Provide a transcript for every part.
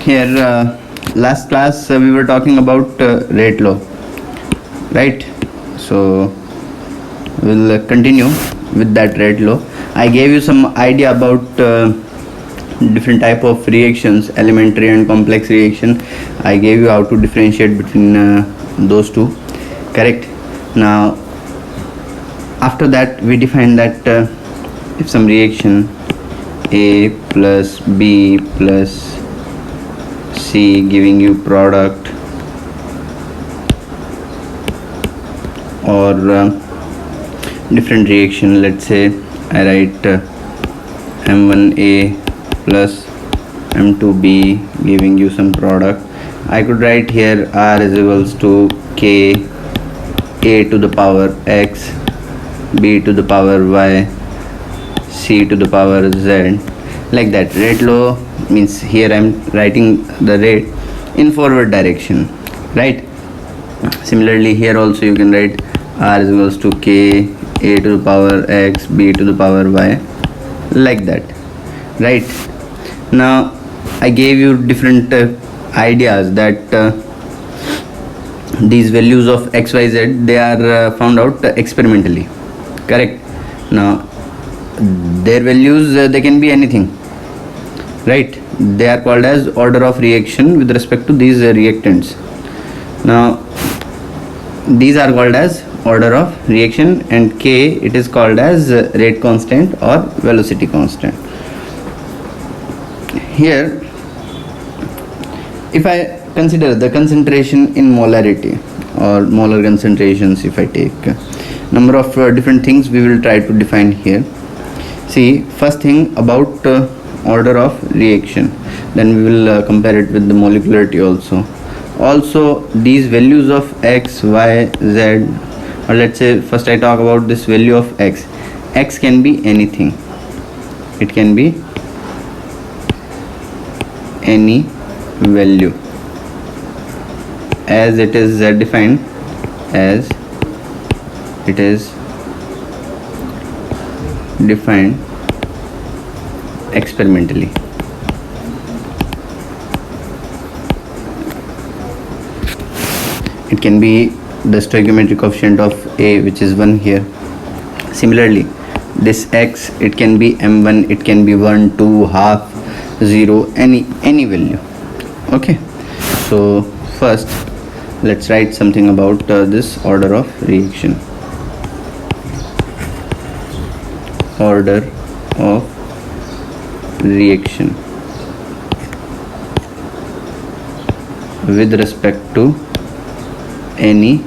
Here, last class we were talking about rate law, right? So we'll continue with that rate law. I gave you some idea about different type of reactions, elementary and complex reaction. I gave you how to differentiate between those two, correct? Now after that we define that if some reaction A plus B plus C giving you product, or different reaction, let's say I write M1A plus M2B giving you some product. I could write here R is equals to K A to the power X, B to the power Y, C to the power Z, like that. Rate law means here I am writing the rate in forward direction, right? Similarly here also you can write R is equals to K A to the power X, B to the power Y, like that, right? Now I gave you different ideas that these values of X, Y, Z, they are found out experimentally, correct? Now their values they can be anything, right? They are called as order of reaction with respect to these reactants. Now these are called as order of reaction, and K, it is called as rate constant or velocity constant. Here if I consider the concentration in molarity or molar concentrations, if I take number of different things we will try to define here. See, first thing about order of reaction, then we will compare it with the molecularity also these values of X, Y, Z, or let's say first I talk about this value of X. X can be anything, it can be any value, as it is defined as it is defined experimentally. It can be the stoichiometric coefficient of A, which is 1 here. Similarly this X, it can be M1, it can be 1, 2, half, 0, any value. Okay, so first let's write something about this order of reaction. Order of reaction with respect to any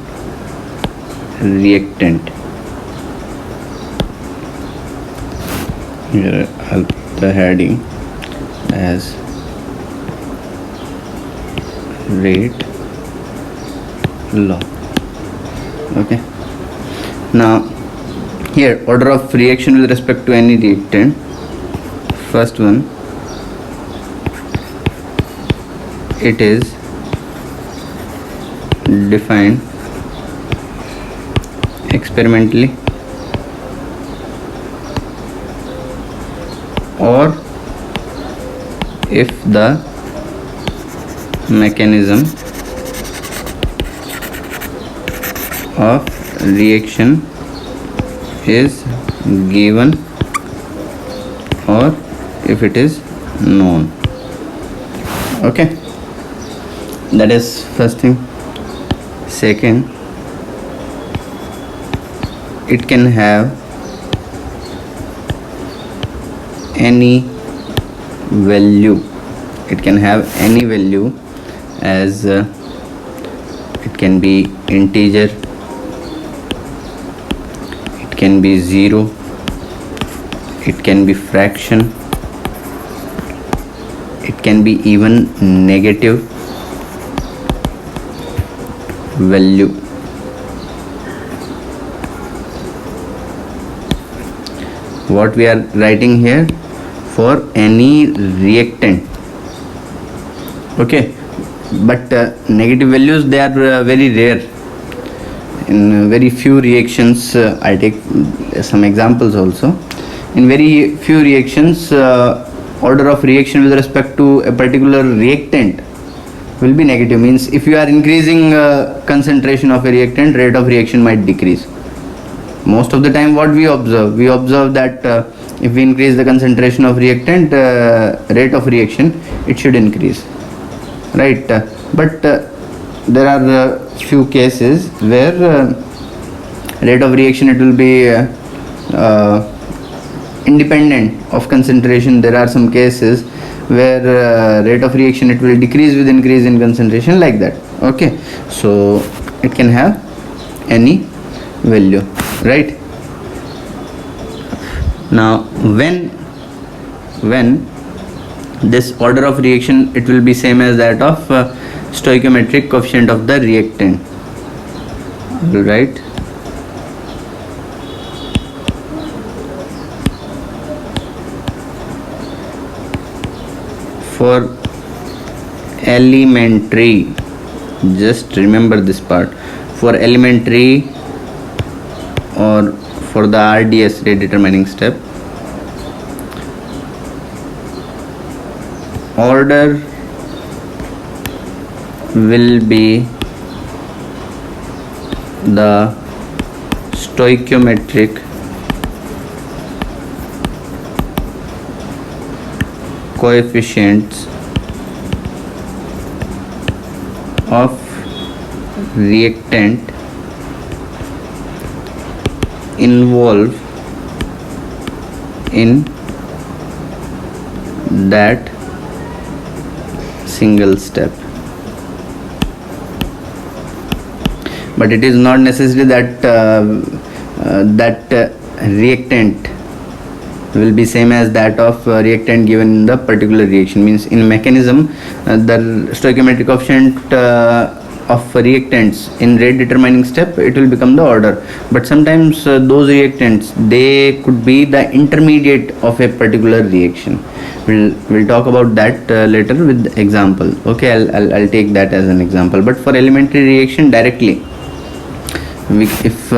reactant. Here I'll put the heading as rate law. Okay, now here order of reaction with respect to any reactant. First one, it is defined experimentally or if the mechanism of reaction is given or if it is known. Okay, that is first thing. Second, it can have any value. It can have any value, as it can be integer, it can be 0, it can be fraction, it can be even negative value. What we are writing here, for any reactant. Okay, but negative values, they are very rare. In very few reactions, I take some examples also. In very few reactions order of reaction with respect to a particular reactant will be negative. Means if you are increasing concentration of a reactant, rate of reaction might decrease. Most of the time what we observe that if we increase the concentration of reactant, rate of reaction it should increase, right? But there are few cases where rate of reaction it will be independent of concentration. There are some cases where rate of reaction it will decrease with increase in concentration, like that. Okay, so it can have any value, right? Now when this order of reaction it will be same as that of stoichiometric coefficient of the reactant, right? For elementary, just remember this part, for elementary or for the RDS, rate determining step, order will be the stoichiometric coefficients of reactant involved in that single step. But it is not necessary that reactant will be same as that of reactant given in the particular reaction. Means in mechanism the stoichiometric coefficient of reactants in rate determining step it will become the order, but sometimes those reactants they could be the intermediate of a particular reaction. We'll talk about that later with example. Okay, I'll take that as an example. But for elementary reaction directly, if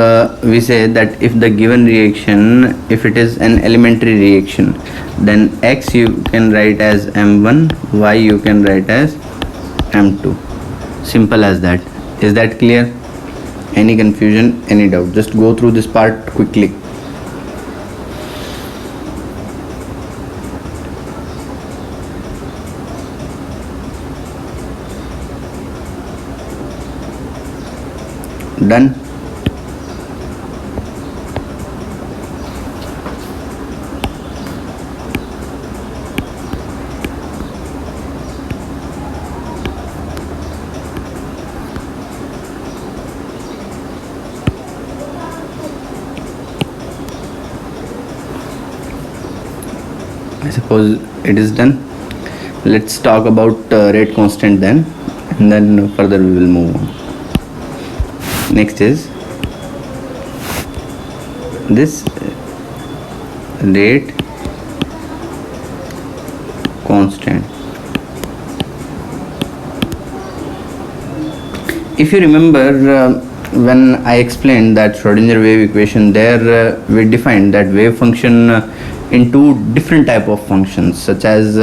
we say that if the given reaction, if it is an elementary reaction, then X you can write as M1, Y you can write as M2. Simple as that. Is that clear? Any confusion, any doubt? Just go through this part quickly. Done? I suppose it is done. Let's talk about rate constant then, and then further we will move on. Next is this rate constant. If you remember when I explained that Schrodinger wave equation, there we defined that wave function into different type of functions such as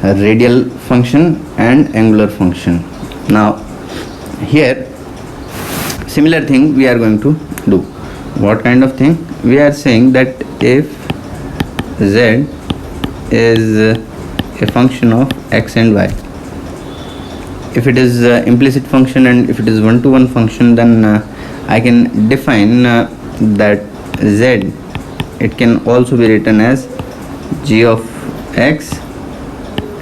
radial function and angular function. Now here similar thing we are going to do. What kind of thing? We are saying that if z is a function of x and y, if it is implicit function and if it is one-to-one function, then I can define that z it can also be written as g of x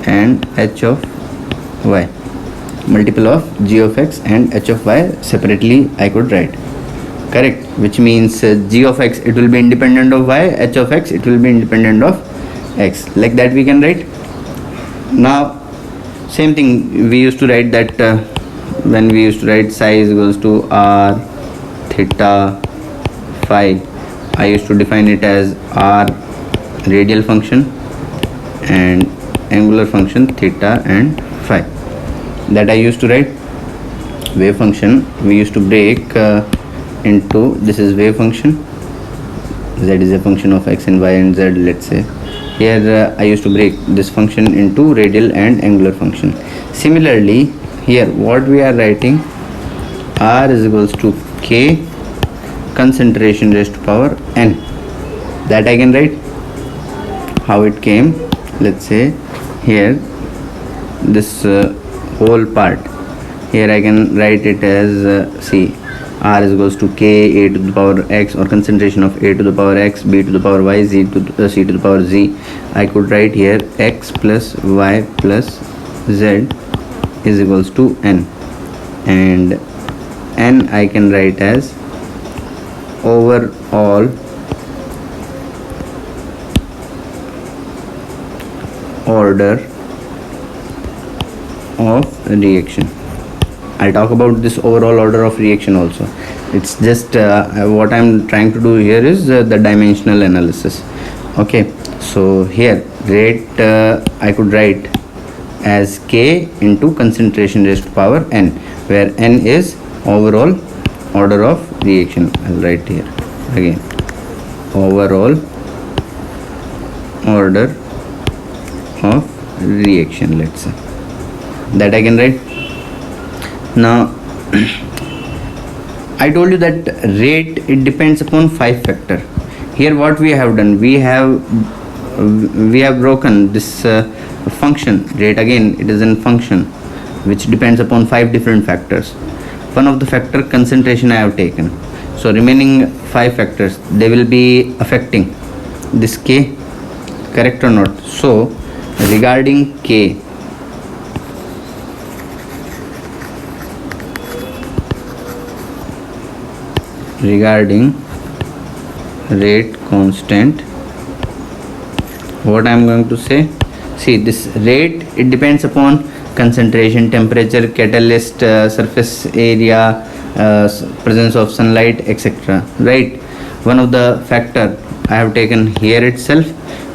and h of y, multiple of g of x and h of y separately I could write, correct? Which means g of x it will be independent of y, h of x it will be independent of x, like that we can write. Now same thing we used to write that when we used to write psi is equals to r theta phi, I used to define it as r radial function and angular function theta and phi. That I used to write. Wave function we used to break into, this is wave function, z is a function of x and y and z, let's say, Here I used to break this function into radial and angular function. Similarly, here what we are writing, R is equals to K concentration raised to power N. That I can write. How it came? Let's say here this whole part, here I can write it as see, R is equals to K A to the power X, or concentration of A to the power X, B to the power Y, Z to C to the power Z. I could write here X plus Y plus Z is equals to N, and N I can write as overall order of reaction. I'll talk about this overall order of reaction also. It's just what I'm trying to do here is the dimensional analysis. Okay, so here rate I could write as K into concentration raised to power N, where N is overall order of reaction. I'll write here again, overall order of reaction, let's say. That I can write. Now I told you that rate, it depends upon 5 factor. Here what we have done, we have broken this function rate. Again, it is a function which depends upon 5 different factors. One of the factor concentration I have taken, so remaining 5 factors, they will be affecting this K, correct or not? So regarding K, regarding rate constant, what I am going to say, see, this rate, it depends upon concentration, temperature, catalyst, surface area, presence of sunlight, etc. Right? One of the factor I have taken here itself.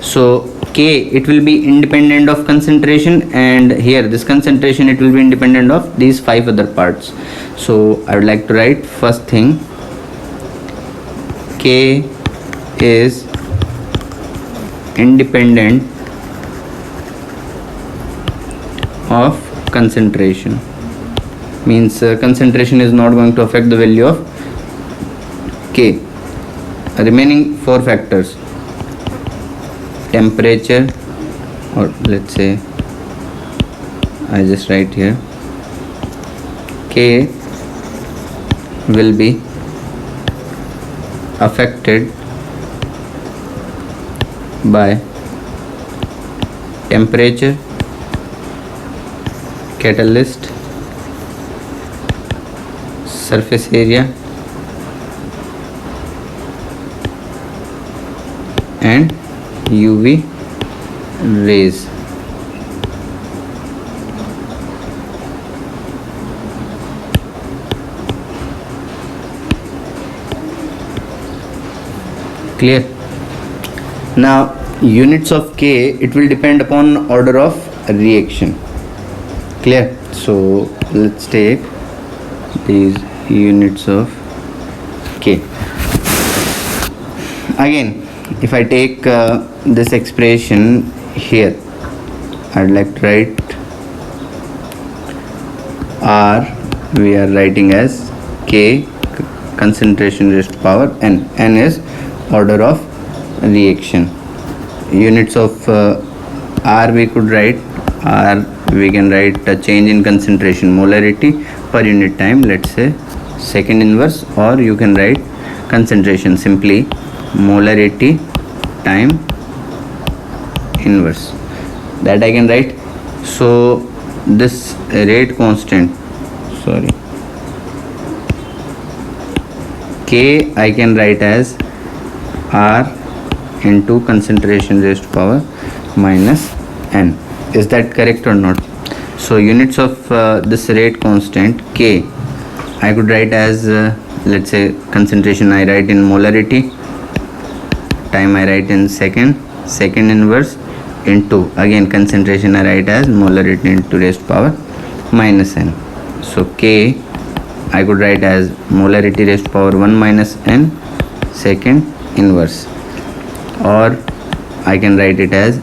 So K, it will be independent of concentration, and here this concentration, it will be independent of these 5 other parts. So I would like to write first thing, K is independent of concentration, means concentration is not going to affect the value of K. Remaining 4 factors, temperature, or let's say I just write here, K will be affected by temperature, catalyst, surface area, and UV rays. Clear? Now units of K, it will depend upon order of reaction. Clear? So let's take these units of K. Again, if I take this expression here, I'd like to write R, we are writing as K concentration raised to power N. N is order of reaction. Units of R, we could write R, we can write a change in concentration, molarity per unit time, let's say second inverse, or you can write concentration simply molarity time inverse. That I can write. So this rate constant, sorry, K I can write as R into concentration raised to power minus N. Is that correct or not? So units of this rate constant K, I could write as let's say concentration I write in molarity, time I write in second inverse, into again concentration I write as molarity into raised to power minus N. So K I could write as molarity raised to power 1 minus N second inverse, or I can write it as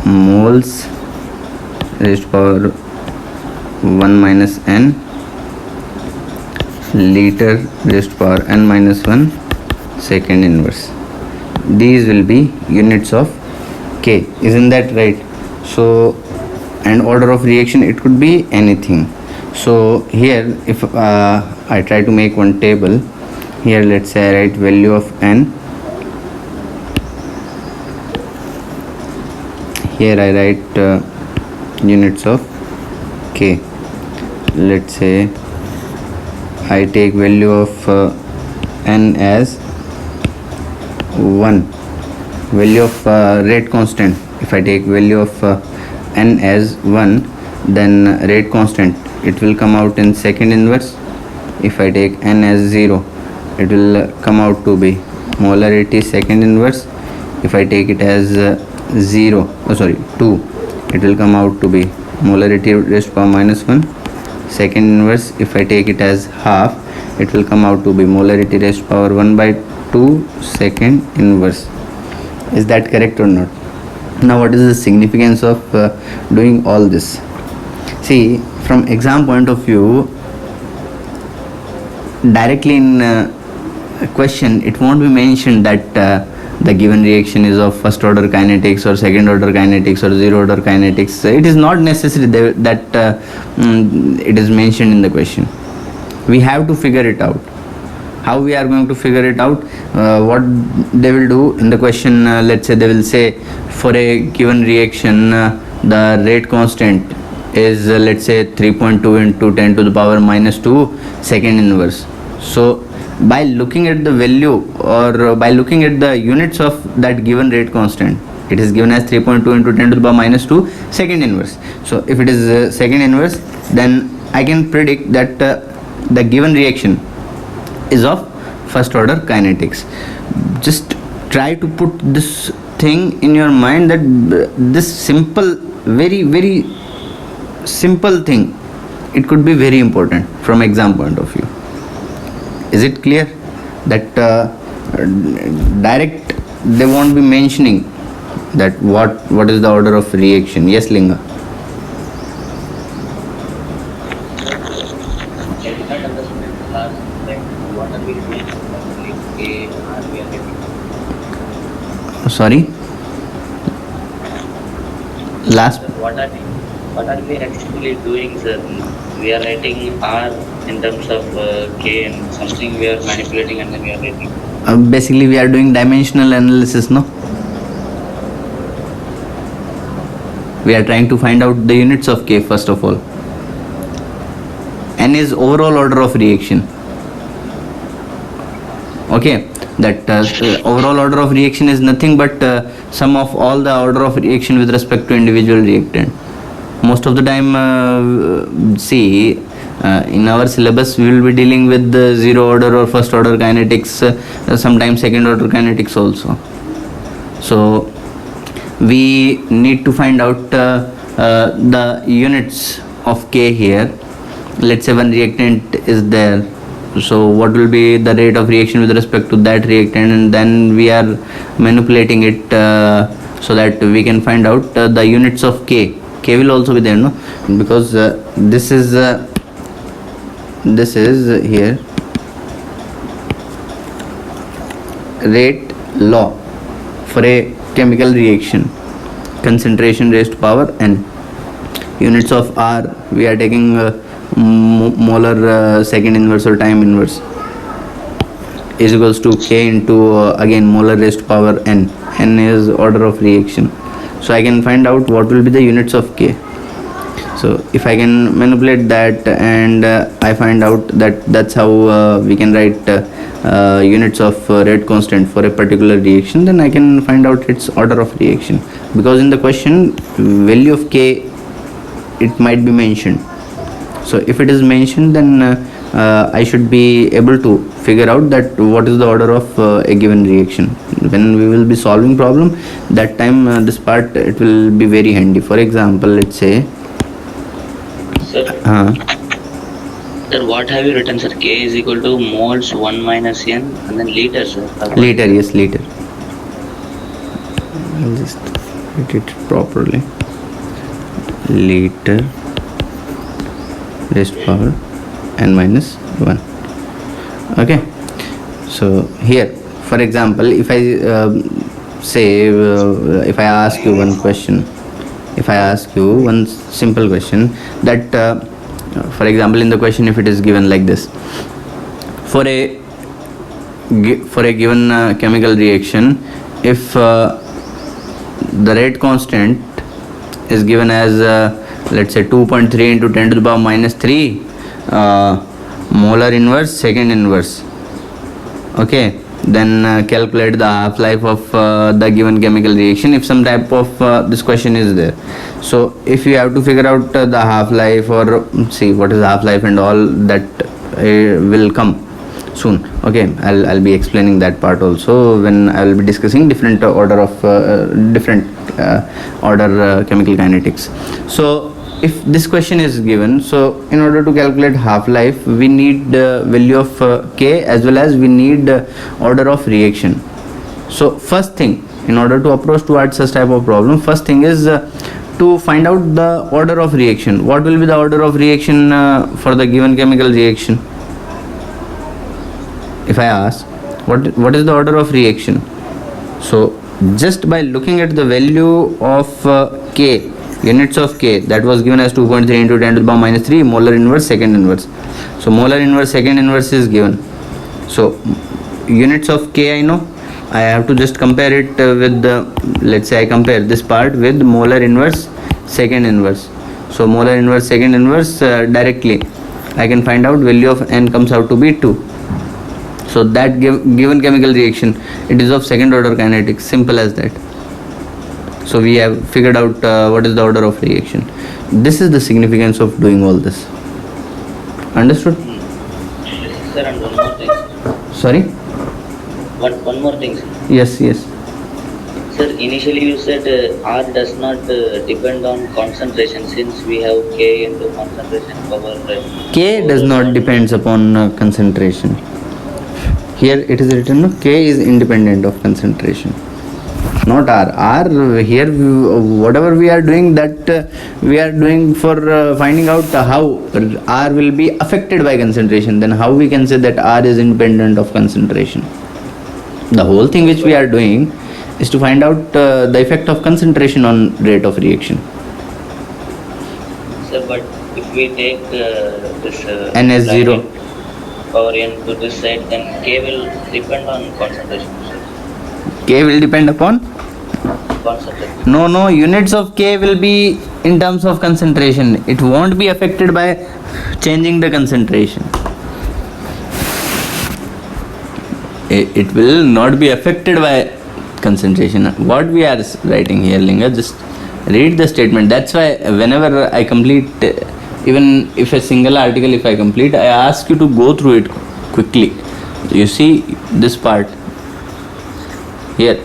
moles raised to power 1 minus n liter raised to power n minus 1 second inverse. These will be units of K, isn't that right? So, and order of reaction, it could be anything. So here if I try to make one table, here let's say I write value of n, here I write units of K. Let's say I take value of n as 1, value of rate constant. If I take value of n as 1, then rate constant, it will come out in second inverse. If I take n as 0, it will come out to be molarity second inverse. If I take it as 2, it will come out to be molarity raised to power minus 1 second inverse. If I take it as half, it will come out to be molarity raised to power 1 by 2 second inverse. Is that correct or not? Now what is the significance of doing all this? See, from exam point of view, directly in question it won't be mentioned that the given reaction is of first order kinetics or second order kinetics or zero order kinetics. It is not necessary that it is mentioned in the question. We have to figure it out. How we are going to figure it out? What they will do in the question, let's say they will say for a given reaction the rate constant is let's say 3.2 into 10 to the power minus 2 second inverse. So by looking at the value or by looking at the units of that given rate constant, it is given as 3.2 into 10 to the power minus 2 second inverse. So if it is second inverse, then I can predict that the given reaction is of first order kinetics. Just try to put this thing in your mind, that this simple, very simple thing, it could be very important from exam point of view. Is it clear that direct they won't be mentioning that what is the order of reaction? Yes, Linga. Sorry, last. What are we actually doing, sir? We are writing R in terms of K and something we are manipulating, and then we are writing. Basically we are doing dimensional analysis, no? We are trying to find out the units of K first of all. N is overall order of reaction. Okay, that overall order of reaction is nothing but sum of all the order of reaction with respect to individual reactant. Most of the time in our syllabus we will be dealing with the zero order or first order kinetics, sometimes second order kinetics also. So we need to find out the units of K here. Let's say one reactant is there, so what will be the rate of reaction with respect to that reactant, and then we are manipulating it so that we can find out the units of K. K will also be there, no? Because this is here rate law for a chemical reaction, concentration raised to power n. Units of R, we are taking molar second inverse or time inverse, is equals to K into again molar raised to power n. N is order of reaction. So I can find out what will be the units of K. So if I can manipulate that and I find out that that's how we can write units of rate constant for a particular reaction, then I can find out its order of reaction, because in the question value of K it might be mentioned. So if it is mentioned, then I should be able to figure out that what is the order of a given reaction. When we will be solving problem, that time this part it will be very handy. For example, let's say Sir, then what have you written, sir? K is equal to moles 1 minus n and then liter, sir. liter, yes, liter. I'll just write it properly. Liter raised to power n minus 1. Okay, so here, for example, if I say if I ask you one question, if I ask you one simple question, that for example, in the question, if it is given like this: for a given chemical reaction, if the rate constant is given as let's say 2.3 into 10 to the power minus 3 molar inverse second inverse, okay, then calculate the half-life of the given chemical reaction, if some type of this question is there. So if you have to figure out the half-life, or see what is half-life and all that will come soon. Okay, I'll be explaining that part also when I will be discussing different order of chemical kinetics. So if this question is given, so in order to calculate half-life, we need value of K, as well as we need order of reaction. So first thing, in order to approach towards such type of problem, first thing is to find out the order of reaction. What will be the order of reaction for the given chemical reaction? If I ask what is the order of reaction, so just by looking at the value of K, units of K, that was given as 2.3 into 10 to the power minus 3 molar inverse second inverse. So molar inverse second inverse is given. So units of K I know. I have to just compare it with the, let's say I compare this part with molar inverse second inverse. So molar inverse second inverse, directly I can find out value of N comes out to be 2. So that given chemical reaction, it is of second order kinetics, simple as that. So we have figured out what is the order of reaction. This is the significance of doing all this. Understood? Sir, and one more thing. Sorry? One more thing, sir. Yes. Sir, initially you said R does not depend on concentration, since we have K into concentration power. K does not depends upon concentration. Here it is written, K is independent of concentration, not R. Here whatever we are doing, that we are doing for finding out how R will be affected by concentration. Then how we can say that R is independent of concentration? The whole thing which we are doing is to find out the effect of concentration on rate of reaction. Sir, but if we take this N as 0, power N to this side, then K will depend on concentration, sir. K will depend upon? Concentration. No, units of K will be in terms of concentration. It won't be affected by changing the concentration. It will not be affected by concentration. What we are writing here, Linga, just read the statement. That's why whenever I complete, even if a single article if I complete, I ask you to go through it quickly. You see this part here,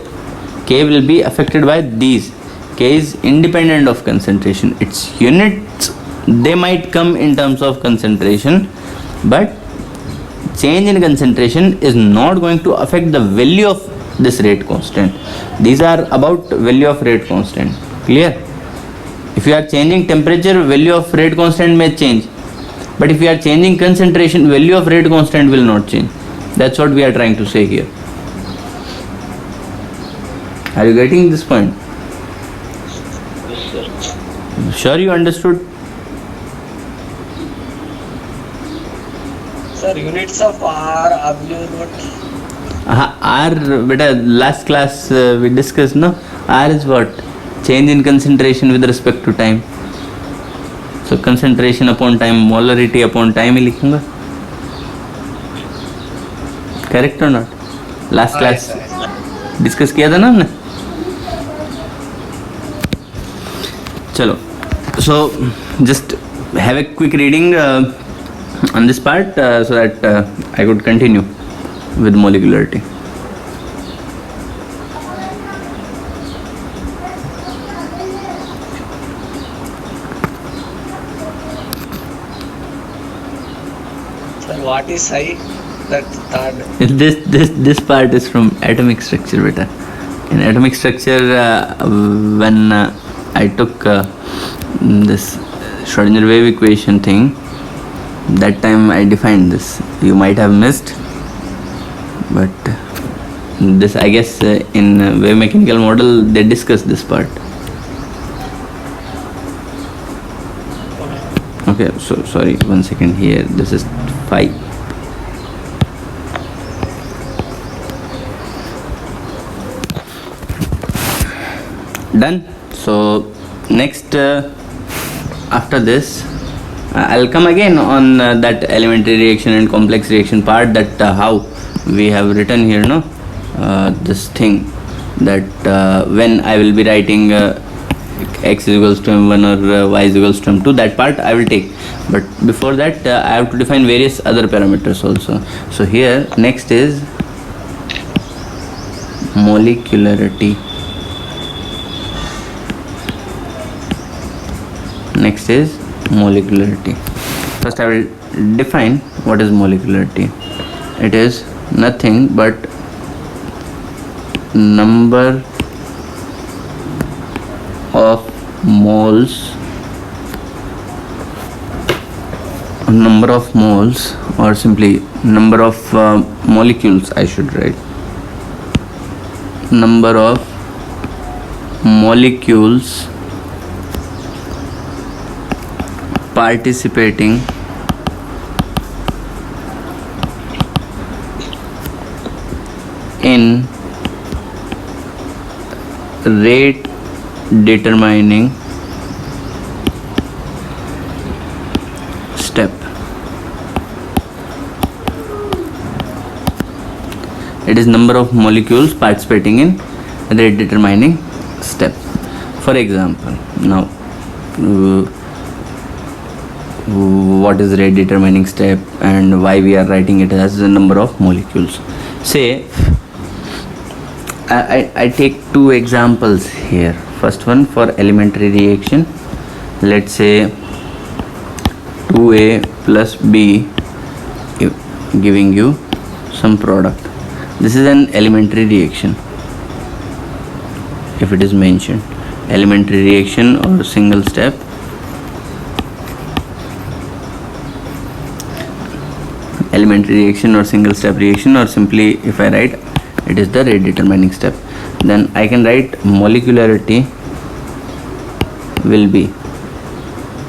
K will be affected by these. K is independent of concentration. Its units, they might come in terms of concentration, but change in concentration is not going to affect the value of this rate constant. These are about value of rate constant. Clear? If you are changing temperature, value of rate constant may change, but if you are changing concentration, value of rate constant will not change. That's what we are trying to say here. Are you getting this point? Yes, sir. Sure you understood? Sir, units of R absolute. R, beta, last class we discussed, no? R is what? Change in concentration with respect to time. So concentration upon time, molarity upon time ही लिखूंगा. Correct or not? Last class discuss किया था ना हमने? चलो. So just have a quick reading on this part so that I could continue with molecularity. Sir, what is psi? That third. This part is from atomic structure, beta. In atomic structure, when I took this Schrodinger wave equation thing, that time I defined this. You might have missed, but this, I guess, in wave mechanical model they discuss this part. Okay, so sorry, 1 second here. This is 5. Done. So next, after this, I'll come again on that elementary reaction and complex reaction part, that how we have written here, no, this thing, that when I will be writing x is equals to m1 or y is equals to m2, that part I will take. But before that, I have to define various other parameters also. So here next is molecularity. Next is molecularity. First I will define what is molecularity. It is nothing but number of moles, or simply number of molecules, I should write. Number of molecules participating in rate determining step. It is number of molecules participating in rate determining step. For example, now what is rate determining step and why we are writing it as the number of molecules. Say I take two examples here. First one for elementary reaction. Let's say 2A plus B giving you some product. This is an elementary reaction. If it is mentioned elementary reaction or single step, elementary reaction or single step reaction, or simply if I write it is the rate determining step, then I can write molecularity will be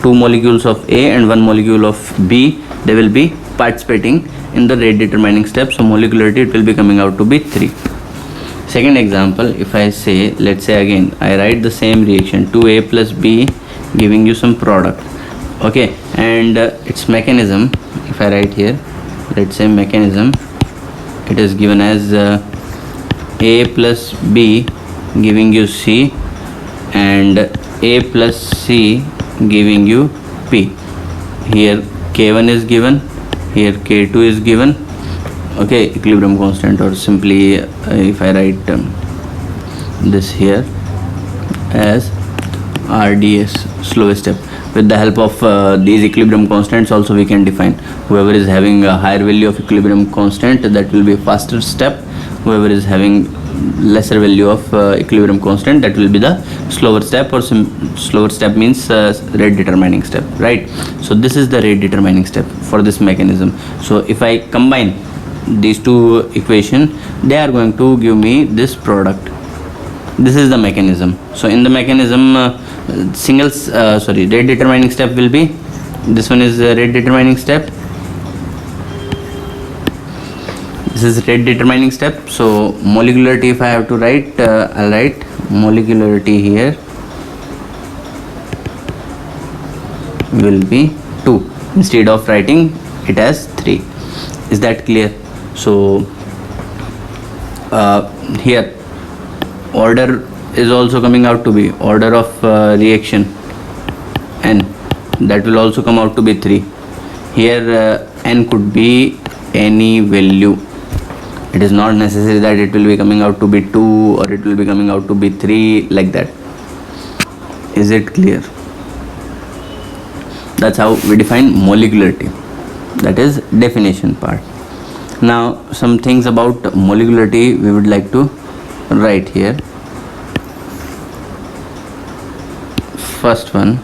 2 molecules of A and 1 molecule of B. They will be participating in the rate determining step, so molecularity it will be coming out to be 3. Second example, if I say, let's say again I write the same reaction, 2A plus B giving you some product, okay, and its mechanism, if I write here, let's say mechanism, it is given as A plus B giving you C and A plus C giving you P. Here K1 is given, here K2 is given, okay, equilibrium constant, or simply if I write this here as RDS, slowest step. With the help of these equilibrium constants also we can define. Whoever is having a higher value of equilibrium constant, that will be a faster step. Whoever is having lesser value of equilibrium constant, that will be the slower step, or slower step means rate determining step, right? So this is the rate determining step for this mechanism. So if I combine these two equations, they are going to give me this product. This is the mechanism. So in the mechanism, rate determining step will be, this one is rate determining step, this is rate determining step. So molecularity, if I have to write, I'll write molecularity here will be 2 instead of writing it as 3. Is that clear? So here order is also coming out to be order of reaction n, that will also come out to be 3. Here n could be any value. It is not necessary that it will be coming out to be 2 or it will be coming out to be 3, like that. Is it clear? That's how we define molecularity. That is definition part. Now some things about molecularity we would like to write here. First one,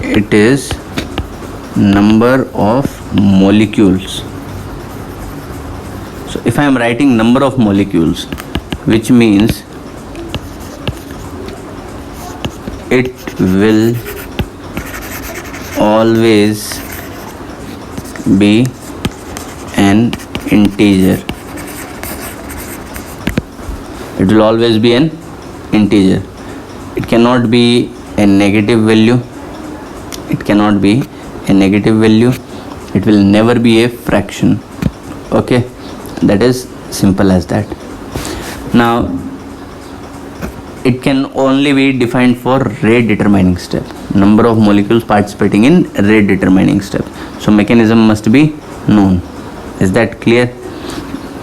it is number of molecules. So if I am writing number of molecules, which means it will always be an integer. It will always be an integer. It cannot be a negative value. It cannot be a negative value. It will never be a fraction. Okay, that is simple as that. Now it can only be defined for rate determining step, number of molecules participating in rate determining step. So mechanism must be known. Is that clear?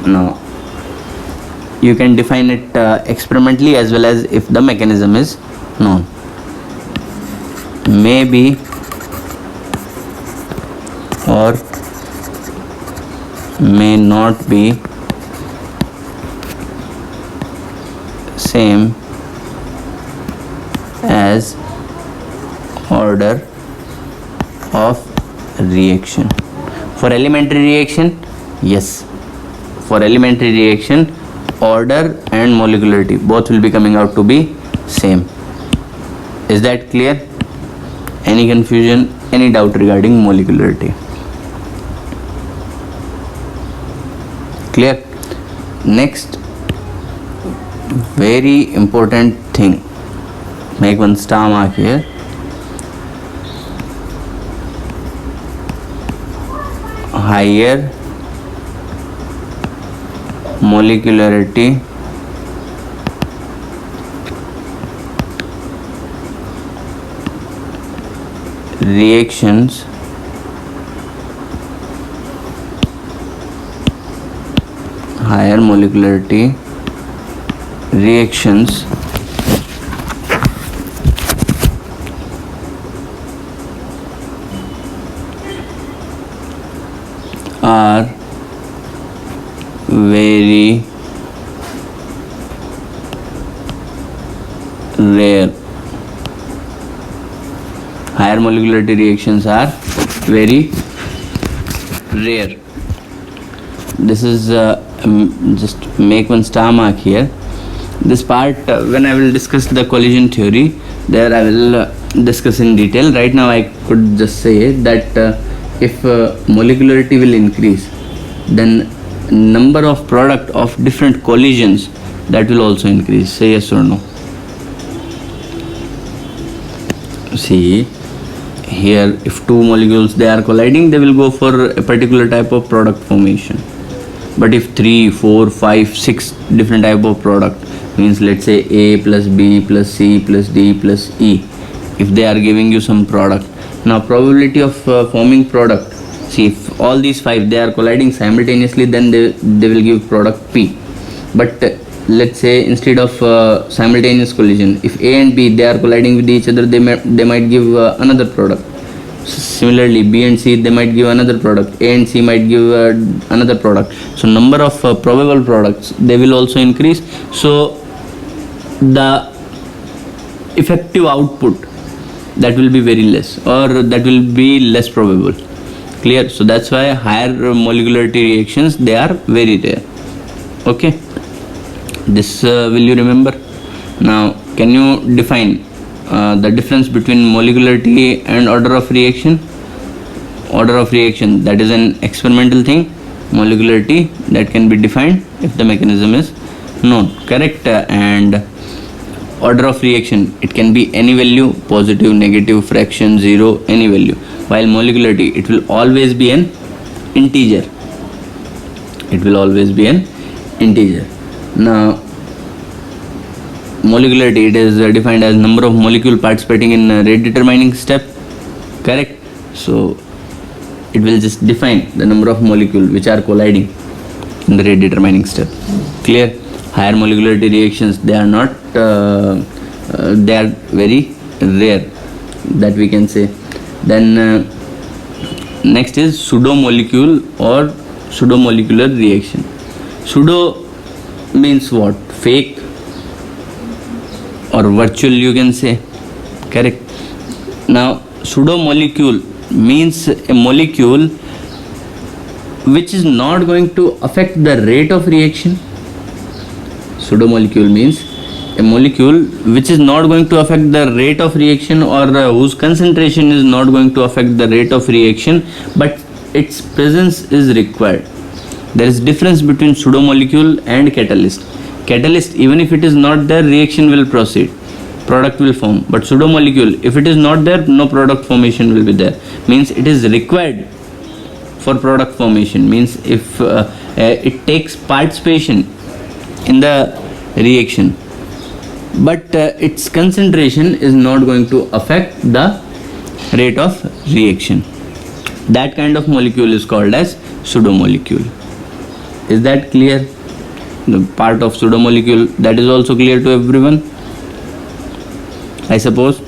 Now you can define it experimentally as well as if the mechanism is known. Maybe or may not be same as order of reaction. For elementary reaction, yes. For elementary reaction, order and molecularity both will be coming out to be same. Is that clear? Any confusion, any doubt regarding molecularity? Clear? Next, very important thing. Make one star mark here. Higher molecularity reactions are very rare. Higher molecularity reactions are very rare. This is just make one star mark here. This part when I will discuss the collision theory, there I will discuss in detail. Right now I could just say that if molecularity will increase, then number of product of different collisions, that will also increase. Say yes or no. See here, if two molecules they are colliding, they will go for a particular type of product formation. But if 3, 4, 5, 6 different type of product, means let's say A plus B plus C plus D plus E, if they are giving you some product, now probability of forming product, see if all these 5 they are colliding simultaneously, then they will give product P. But let's say instead of simultaneous collision, if A and B they are colliding with each other, they might give another product. Similarly, B and C they might give another product. A and C might give another product. So number of probable products they will also increase. So the effective output, that will be very less, or that will be less probable. Clear? So that's why higher molecularity reactions, they are very rare. Okay, this will you remember? Now can you define the difference between molecularity and order of reaction? Order of reaction, that is an experimental thing. Molecularity, that can be defined if the mechanism is known. Correct? And order of reaction, it can be any value, positive, negative, fraction, zero, any value. While molecularity, it will always be an integer. It will always be an integer. Now molecularity, it is defined as number of molecule participating in rate determining step. Correct? So it will just define the number of molecule which are colliding in the rate determining step. Clear? Higher molecularity reactions, they are not they are very rare, that we can say. Then next is pseudo molecule or pseudomolecular reaction. Pseudo means what? Fake or virtual, you can say. Correct. Now pseudomolecule means a molecule which is not going to affect the rate of reaction. Pseudomolecule means a molecule which is not going to affect the rate of reaction, or whose concentration is not going to affect the rate of reaction, but its presence is required. There is difference between pseudomolecule and catalyst. Catalyst, even if it is not there, reaction will proceed, product will form. But pseudomolecule, if it is not there, no product formation will be there. Means it is required for product formation. Means if it takes participation in the reaction, but its concentration is not going to affect the rate of reaction, that kind of molecule is called as pseudomolecule. Is that clear? The part of pseudomolecule, that is also clear to everyone, I suppose.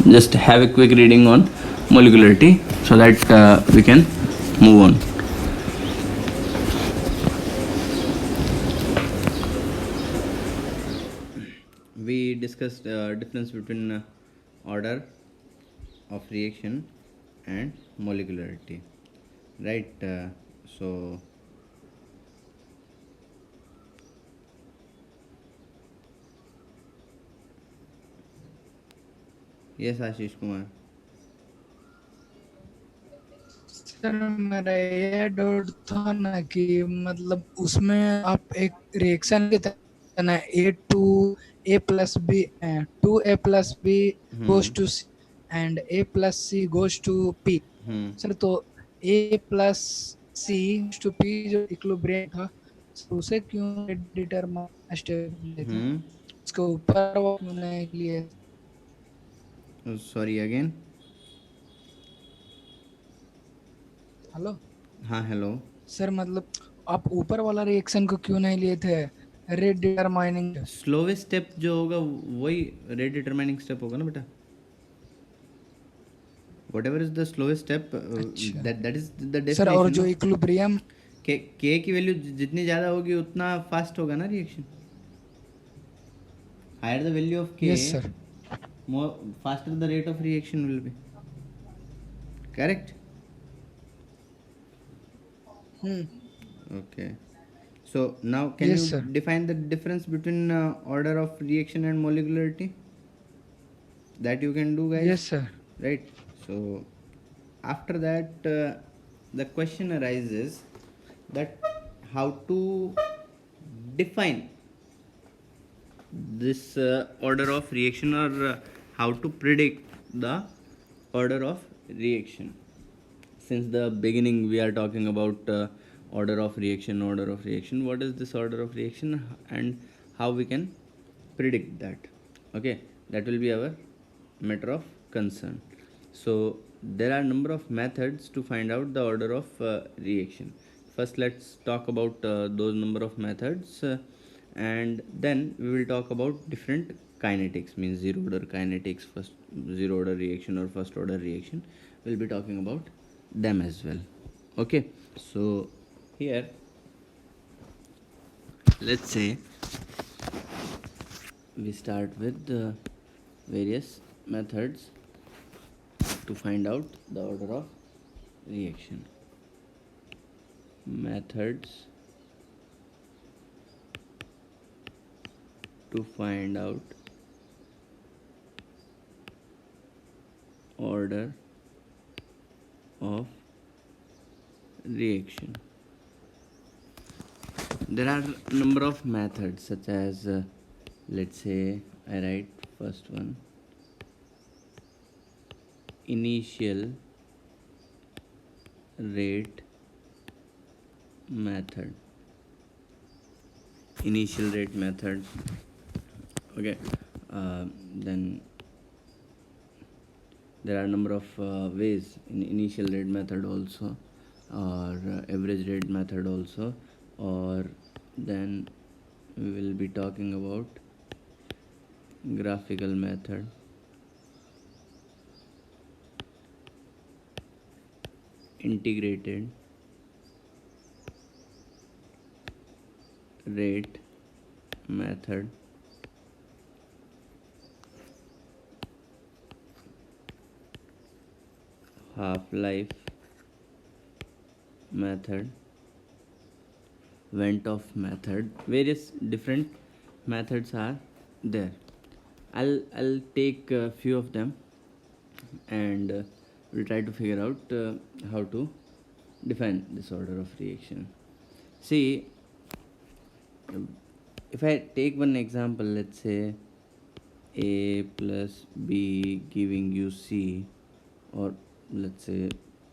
Just have a quick reading on molecularity so that we can move on. We discussed difference between order of reaction and molecularity, right? So yes, Ashish Kumar. Sir मेरा ये doubt था ना कि मतलब उसमें आप एक reaction की तरह ना two A plus B goes to C and A plus C goes to P. Sir तो A plus C to P जो इक्विलिब्रियम था, उसे क्यों डिटरमाइन स्टेप लिए थे, उसके ऊपर वो क्यों नहीं लिए? Sorry again. हेलो. हाँ हेलो. सर मतलब आप ऊपर वाला रिएक्शन को क्यों नहीं लिए थे? रेट डिटरमाइनिंग स्लोवेस्ट स्टेप जो होगा वही रेट डिटरमाइनिंग स्टेप होगा ना बेटा. whatever is the slowest step, that is the definition. Sir और जो इक्विलिब्रियम के की वैल्यू जितनी ज़्यादा होगी उतना फास्ट होगा ना reaction. Higher the value of K, yes sir, more faster the rate of reaction will be. Correct? Okay. So now can Yes, you sir. define the difference between order of reaction and molecularity? That you can do, guys. Yes sir. Right. So after that the question arises that how to define this order of reaction, or how to predict the order of reaction. Since the beginning we are talking about order of reaction. What is this order of reaction and how we can predict that? Okay, that will be our matter of concern. So there are number of methods to find out the order of reaction. First let's talk about those number of methods, and then we will talk about different kinetics, means zero order kinetics, first zero order reaction or first order reaction. We'll be talking about them as well. Okay, so here let's say we start with the various methods to find out the order of reaction. Methods to find out order of reaction. There are number of methods, such as let's say I write first one, initial rate method. Initial rate method. Okay, then there are number of ways in initial rate method also, or average rate method also, or then we will be talking about graphical method, integrated rate method half-life method, vent off method, various different methods are there. I'll take a few of them, and we'll try to figure out how to define this order of reaction. See, if I take one example, let's say A plus B giving you C, or let's say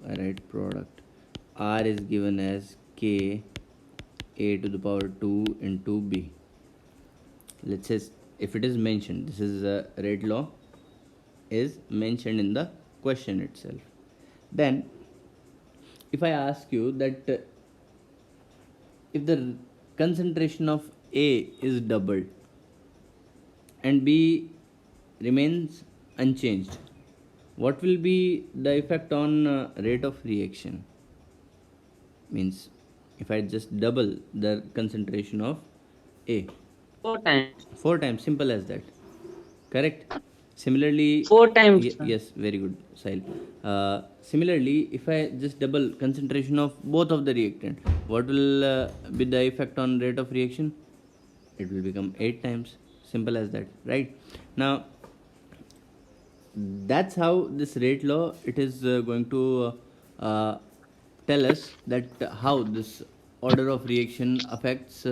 I write product, R is given as K A to the power 2 into B. Let's say if it is mentioned, this is a rate law is mentioned in the question itself. Then if I ask you that if the concentration of A is doubled and B remains unchanged, what will be the effect on rate of reaction? Means if I just double the concentration of A, 4 times. 4 times, simple as that, correct? Similarly, 4 times. yes, very good, Sahil. Similarly, if I just double concentration of both of the reactant, what will be the effect on rate of reaction? It will become 8 times, simple as that, right? Now that's how this rate law it is going to tell us that how this order of reaction affects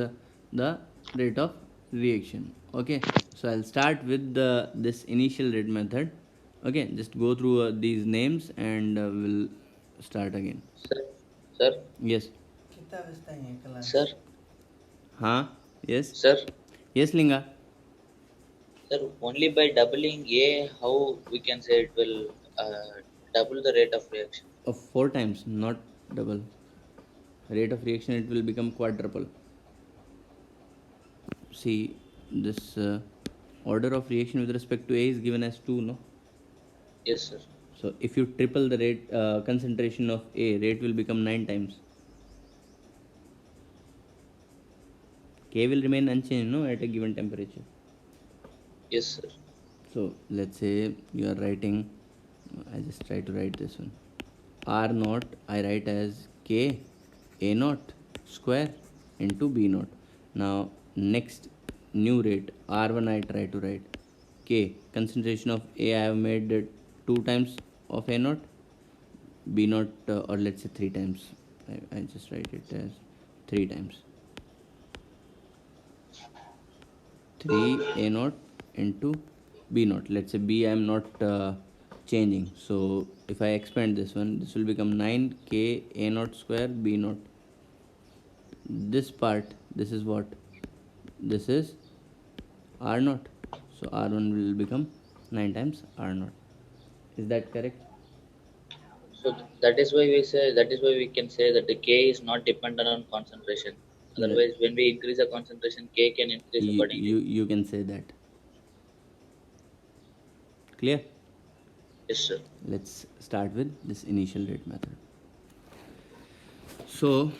the rate of reaction. Okay, so I'll start with this initial rate method. Okay, just go through these names and we'll start again. Sir, sir, Yes. sir, Huh? Yes. sir, Yes, Linga. sir. Only by doubling A, how we can say it will double the rate of reaction. Of 4 times, not double. Rate of reaction it will become quadruple. See, this order of reaction with respect to A is given as 2, no? Yes, sir. So if you triple the rate concentration of A, rate will become 9 times. K will remain unchanged, no, at a given temperature. Yes, sir. So let's say you are writing, I just try to write this one. R naught I write as K A naught square into B naught. Now next new rate R1 I try to write K, concentration of A I have made 2 times of A naught, B naught or let's say 3 times. I just write it as 3 times. 3 A naught into B naught. Let's say B I am not changing. So if I expand this one, this will become 9 K A naught square B naught. This part, this is what? This is R naught. So R1 will become 9 times R naught. Is that correct? So that is why we say, that is why we can say that the K is not dependent on concentration. Otherwise, when we increase the concentration, K can increase accordingly. You can say that. Clear? Yes, sir. Let's start with this initial rate method. So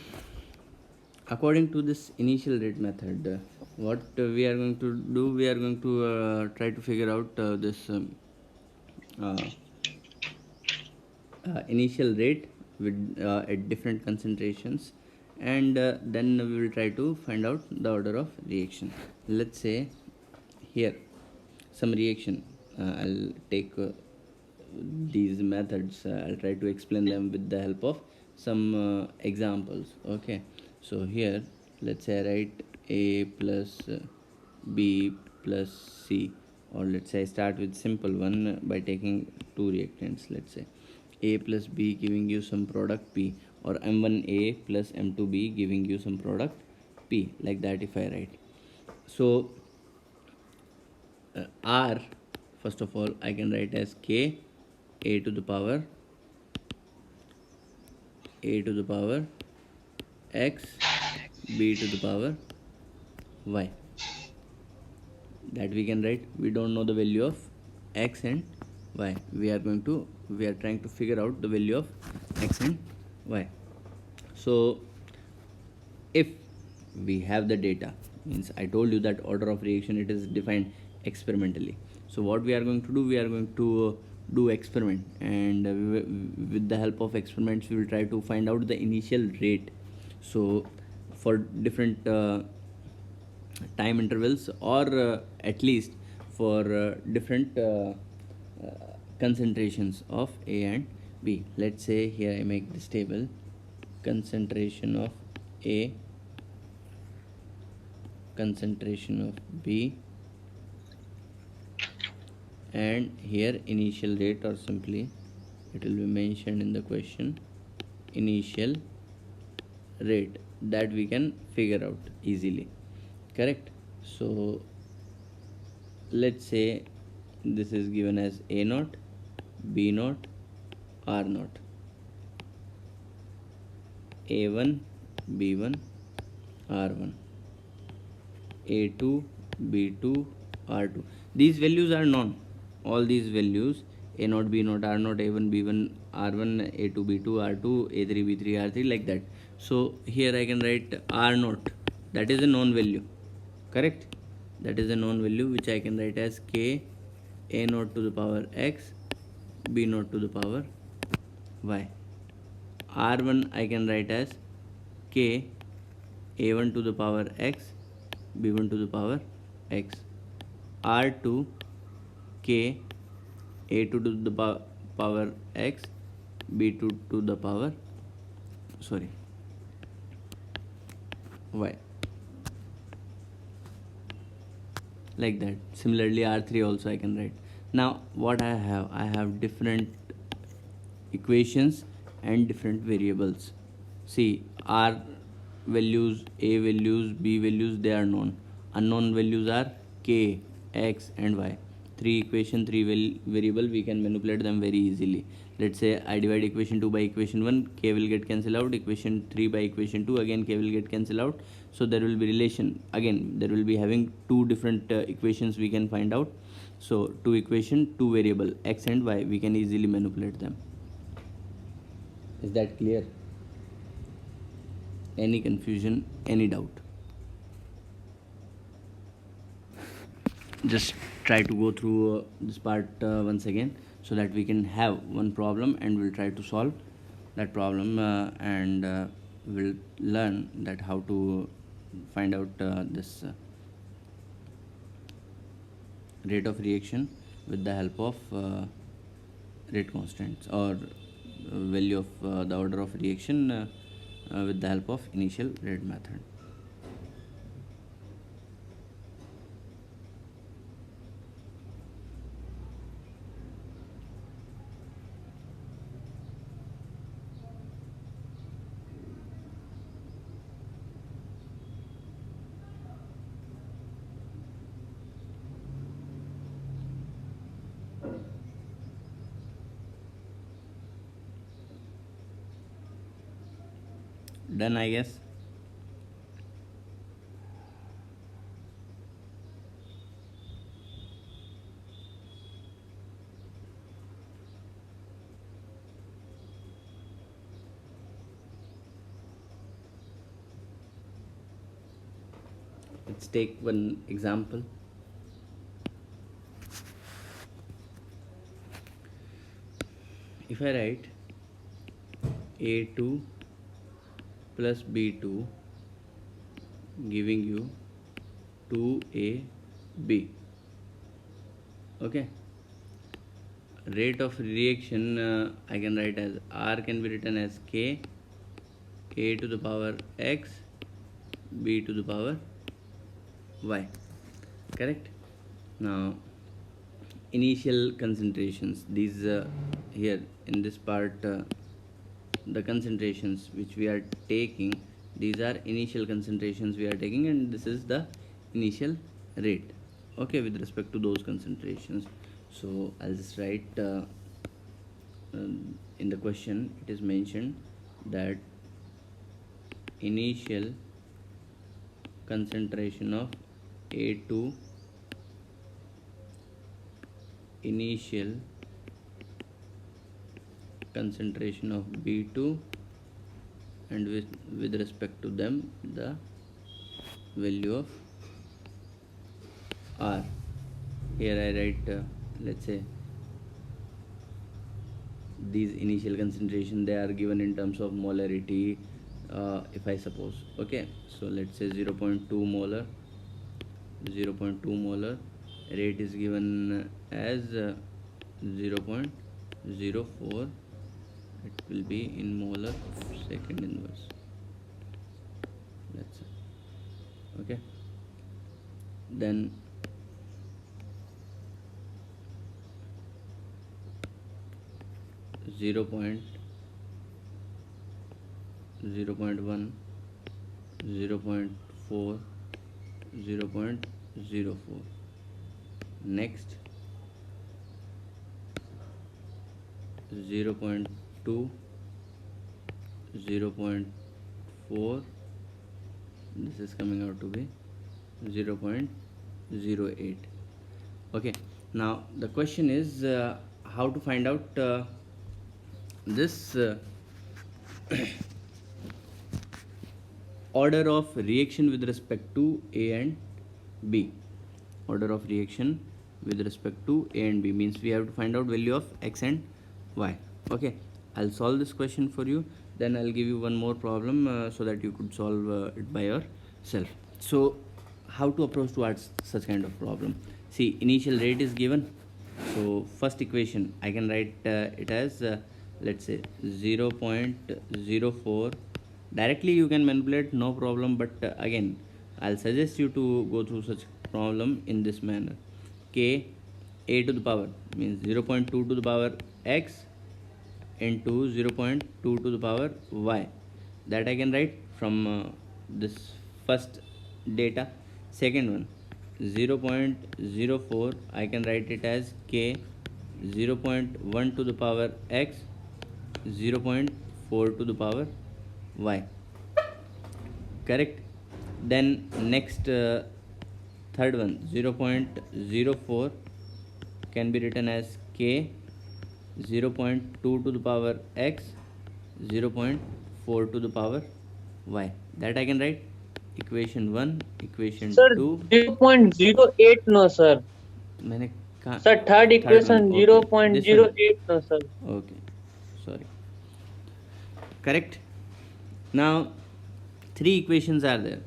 according to this initial rate method, what we are going to do, we are going to try to figure out this initial rate with at different concentrations, and then we will try to find out the order of reaction. Let's say here some reaction, I'll take these methods, I'll try to explain them with the help of some examples. Okay, so here let's say I write A plus B plus C, or let's say I start with simple one by taking 2 reactants. Let's say A plus B giving you some product P, or M1A plus M2B giving you some product P, like that if I write. So R, first of all, I can write as K A to the power X B to the power Y. That we can write. We don't know the value of X and Y. We are trying to figure out the value of X and Y. So if we have the data. Means I told you that order of reaction, it is defined experimentally. So what we are going to do, we are going to do experiment, and with the help of experiments we will try to find out the initial rate. So for different time intervals, or at least for different concentrations of A and B. Let's say here I make this table: concentration of A, concentration of B, and here initial rate, or simply it will be mentioned in the question, initial rate, that we can figure out easily. Correct? So let's say this is given as A naught, B naught, R naught, A1, B1, R1, A2, B2, R2. These values are known. All these values, A naught, B naught, R naught, A1, B1, R1, A2, B2, R2, A3, B3, R3, like that. So here I can write R naught. That is a known value. Correct? That is a known value which I can write as K A naught to the power X, B naught to the power Y. R1 I can write as K A1 to the power X, B1 to the power X. R2 K A2 to the power X, B2 to the power Y. Like that. Similarly R3 also I can write. Now what I have different equations and different variables. See, R values, A values, B values, they are known. Unknown values are K, X and Y. Three equation, three variable, we can manipulate them very easily. Let's say I divide equation 2 by equation 1, K will get cancelled out. Equation 3 by equation 2, again K will get cancelled out. So there will be relation. Again, there will be having two different equations we can find out. So two equation, two variable, X and Y, we can easily manipulate them. Is that clear? Any confusion, any doubt? Just try to go through this part once again, so that we can have one problem and we'll try to solve that problem, and we'll learn that how to find out this rate of reaction with the help of rate constants, or value of the order of reaction with the help of initial rate method. Done, I guess. Let's take one example. If I write A2 plus B2 giving you 2AB. Okay. Rate of reaction I can write as R can be written as K A to the power X, B to the power Y. Correct? Now initial concentrations, these here in this part, the concentrations which we are taking, these are initial concentrations we are taking, and this is the initial rate, okay, with respect to those concentrations. So I'll just write in the question it is mentioned that initial concentration of A2, initial concentration of B2, and with respect to them the value of R. Here I write let's say these initial concentration, they are given in terms of molarity, if I suppose. Okay, so let's say 0.2 molar, 0.2 molar, rate is given as 0.04, it will be in molar second inverse, let's say. Okay, then zero point 0.1, 0.4, 0.04. Next 0.2, 0.4, this is coming out to be 0.08. Okay, now the question is how to find out this order of reaction with respect to A and B. Order of reaction with respect to A and B means we have to find out value of X and Y. Okay, I'll solve this question for you, then I'll give you one more problem so that you could solve it by yourself. So how to approach towards such kind of problem? See, initial rate is given, so first equation I can write it as let's say 0.04. Directly you can manipulate, no problem, but again I'll suggest you to go through such problem in this manner. K a to the power means 0.2 to the power x into 0.2 to the power y, that I can write from this first data. Second one 0.04, I can write it as k 0.1 to the power x, 0.4 to the power y, correct. Then next third one 0.04 can be written as k 0.2 to the power x, 0.4 to the power y, that I can write equation 1, equation Sir, 2. 0.08 no sir. मैंने कहा Sir, third equation one, okay, this one. 0.08 no sir. Okay, sorry, correct. Now three equations are there.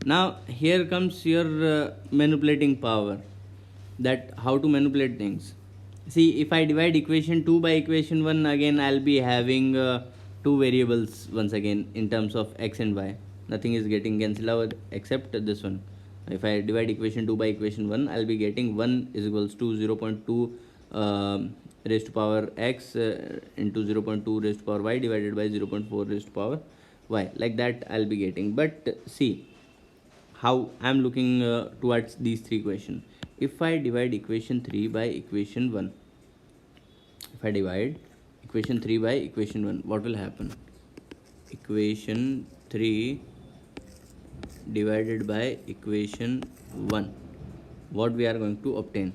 Now here comes your manipulating power, that how to manipulate things. See, if I divide equation 2 by equation 1, again I'll be having two variables once again in terms of x and y. Nothing is getting cancelled out except this one. If I divide equation 2 by equation 1, I'll be getting 1 is equals to 0.2 raised to power x into 0.2 raised to power y divided by 0.4 raised to power y, like that I'll be getting. But see how I'm looking towards these three equations. If I divide equation 3 by equation 1, if I divide equation 3 by equation 1, what will happen? Equation 3 divided by equation 1, what we are going to obtain?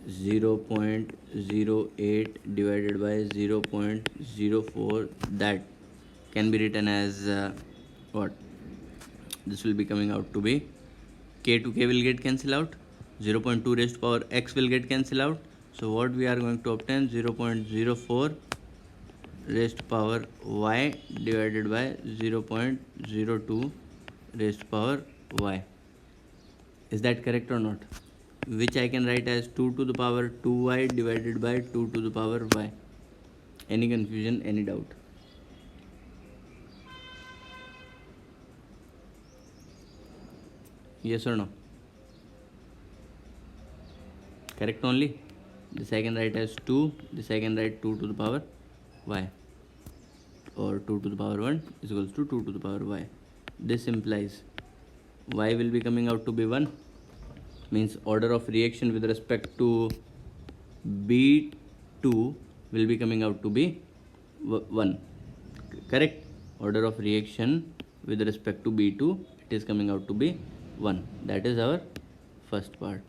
0.08 divided by 0.04, that can be written as what? This will be coming out to be k to k will get cancelled out, 0.2 raised to power x will get cancelled out. So what we are going to obtain? 0.04 raised to power y divided by 0.02 raised to power y. Is that correct or not? Which I can write as 2 to the power 2y divided by 2 to the power y. Any confusion, any doubt? Yes or no? Correct only. This I can write as 2, this I can write 2 to the power y, or 2 to the power 1 is equals to 2 to the power y. This implies y will be coming out to be 1, means order of reaction with respect to B2 will be coming out to be 1, correct. Order of reaction with respect to B2, it is coming out to be 1. That is our first part.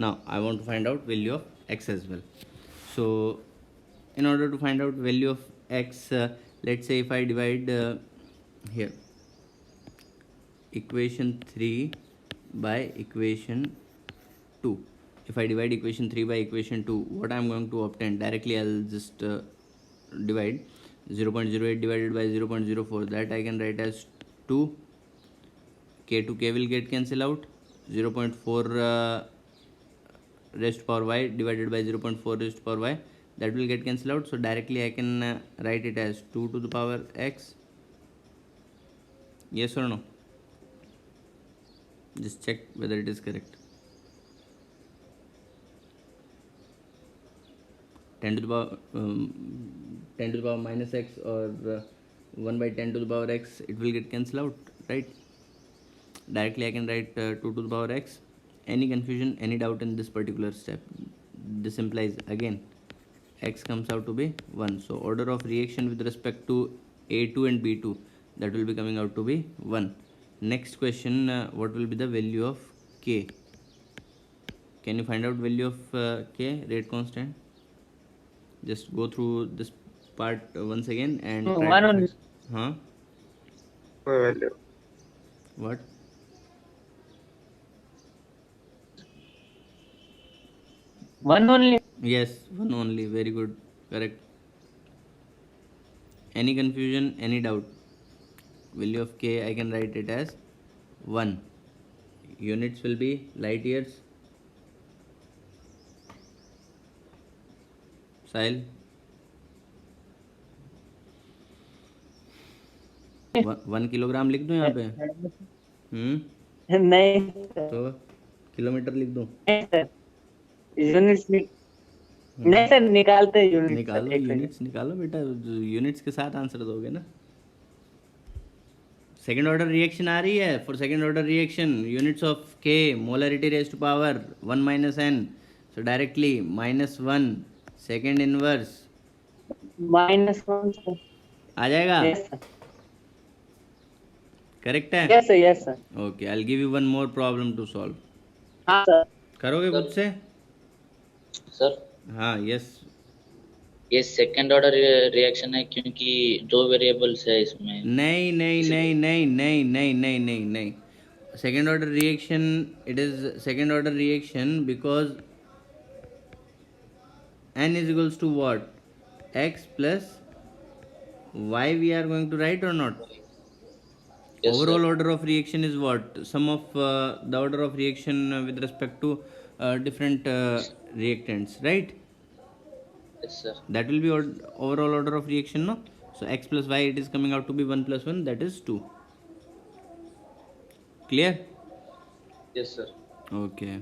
Now I want to find out value of x as well. So in order to find out value of x, let's say if I divide here equation 3 by equation 2. If I divide equation 3 by equation 2, what I am going to obtain? Directly I'll just divide 0.08 divided by 0.04, that I can write as 2. K to K will get cancel out. 0.4 raised to power y divided by 0.4 raised to power y, that will get cancelled out. So directly I can write it as 2 to the power x. Yes or no? Just check whether it is correct. 10 to the power 10 to the power minus x, or 1 by 10 to the power x, it will get cancelled out, right? Directly I can write 2 to the power x. Any confusion, any doubt in this particular step? This implies again x comes out to be 1. So order of reaction with respect to A2 and B2, that will be coming out to be 1. Next question, what will be the value of K? Can you find out value of K, rate constant? Just go through this part once again and No, try one to only. fix. Huh? value. What? One only. Yes, one only. Very good. Correct. Any confusion, any doubt? Value of K, I can write it as 1. Units will be light years. Sahil? 1 kilogram लिख दूं यहाँ पे? नहीं sir, तो kilometre लिख दूं? नहीं sir, units नहीं सर, निकालते हैं यूनिट्स। निकालो यूनिट्स, निकालो बेटा, यूनिट्स के साथ आंसर दोगे ना। सेकेंड ऑर्डर रिएक्शन आ रही है। For second order reaction, units of K, molarity raise to power 1 minus n, so directly -1 second inverse -1 sir आ जाएगा। यस सर, करेक्ट है? Yes sir, yes sir. Okay, I will give you one more problem to solve. हाँ sir, करोगे खुद से? Sir हाँ, yes. ये second order reaction है क्योंकि 2 वेरिएबल्स है इसमें। नहीं नहीं नहीं नहीं नहीं नहीं नहीं नहीं नहीं, second order reaction, it is second order reaction because n is equals to what? X plus y we are going to write or not? Yes, Overall sir. order of reaction is what? Sum of the order of reaction with respect to different reactants, right? Yes, sir. That will be overall order of reaction, no? So x plus y, it is coming out to be 1 plus 1, that is 2. Clear? Yes, sir. Okay.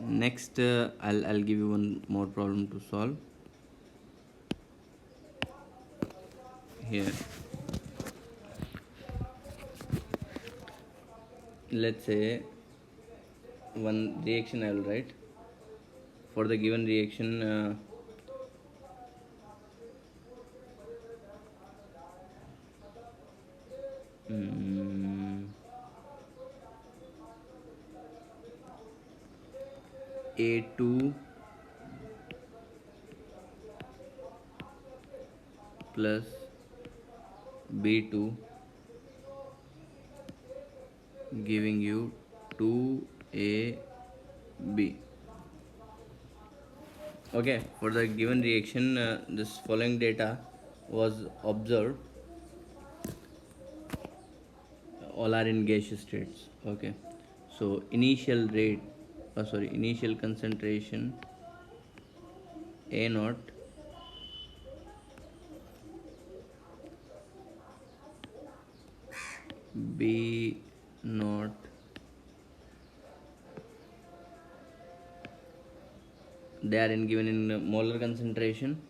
Next, I'll give you one more problem to solve. Here, let's say one reaction I will write. For the given reaction, A2 plus B2 giving you 2AB. Okay, for the given reaction, this following data was observed. All are in gaseous states. Okay, so initial rate, initial concentration A naught, B naught, they are given in molar concentration,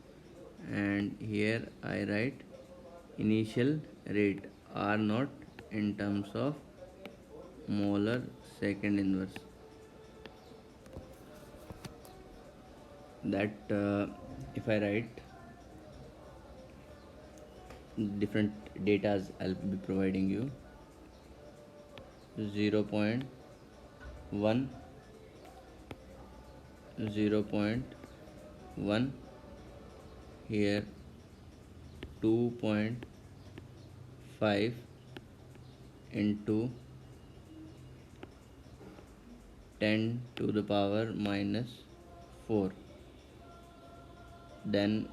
and here I write initial rate R naught in terms of molar second inverse. That if I write different datas, I'll be providing you 0.1, 0.1, here 2.5, into 10 to the power minus 4, then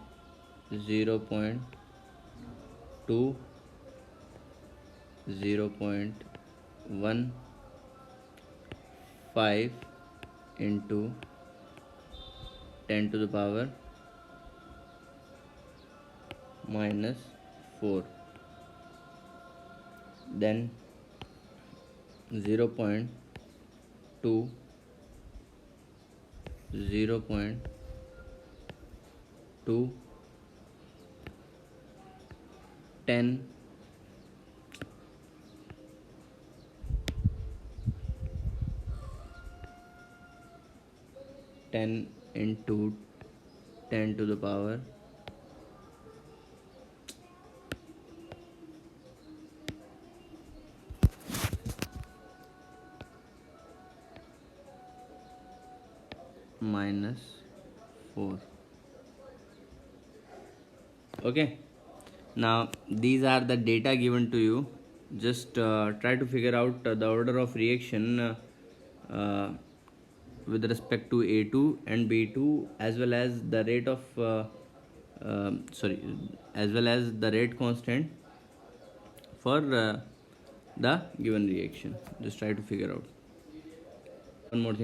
0.2, 0.15 into 10 to the power minus 4, then 0.2, 0.2, 10, 10 into 10 to the power minus 4. Okay, now these are the data given to you. Just try to figure out the order of reaction with respect to A2 and B2, as well as the rate of as well as the rate constant for the given reaction. Just try to figure out. One more thing.